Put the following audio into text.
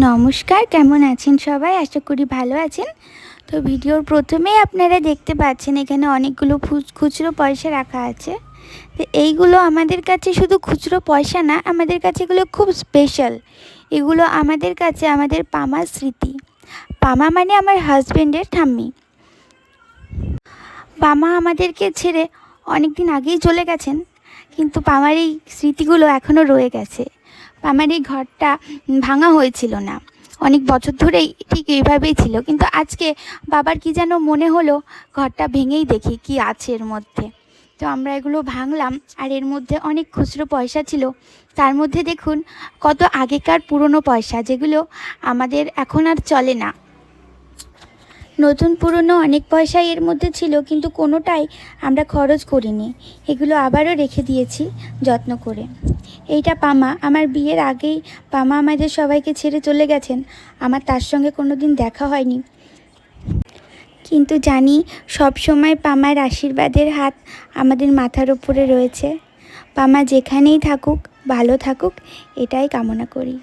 নমস্কার, কেমন আছেন সবাই? আশা করি ভালো আছেন। তো ভিডিওর প্রথমেই আপনারা দেখতে পাচ্ছেন এখানে অনেকগুলো খুচরো পয়সা রাখা আছে। তো এইগুলো আমাদের কাছে শুধু খুচরো পয়সা না, আমাদের কাছে এগুলো খুব স্পেশাল। এগুলো আমাদের কাছে আমাদের পামার স্মৃতি। পামা মানে আমার হাজব্যান্ডের ঠাম্মি। পামা আমাদেরকে ছেড়ে অনেক দিন আগেই চলে গেছেন, কিন্তু পামার এই স্মৃতিগুলো এখনও রয়ে গেছে। পামার এই ঘরটা ভাঙা হয়েছিল না, অনেক বছর ধরেই ঠিক এইভাবেই ছিল, কিন্তু আজকে বাবার কি যেন মনে হলো ঘরটা ভেঙেই দেখি কি আছে এর মধ্যে। তো আমরা এগুলো ভাঙলাম, আর এর মধ্যে অনেক খুচরো পয়সা ছিল। তার মধ্যে দেখুন কত আগেকার পুরনো পয়সা, যেগুলো আমাদের এখন আর চলে না। নতুন পুরনো অনেক পয়সাই এর মধ্যে ছিল, কিন্তু কোনোটাই আমরা খরচ করিনি। এগুলো আবারও রেখে দিয়েছি যত্ন করে। এইটা পামা। আমার বিয়ের আগেই পামা আমাদের সবাইকে ছেড়ে চলে গেছেন। আমার তার সঙ্গে কোনো দিন দেখা হয়নি, কিন্তু জানি সব সময় পামার আশীর্বাদের হাত আমাদের মাথার উপরে রয়েছে। পামা যেখানেই থাকুক ভালো থাকুক, এটাই কামনা করি।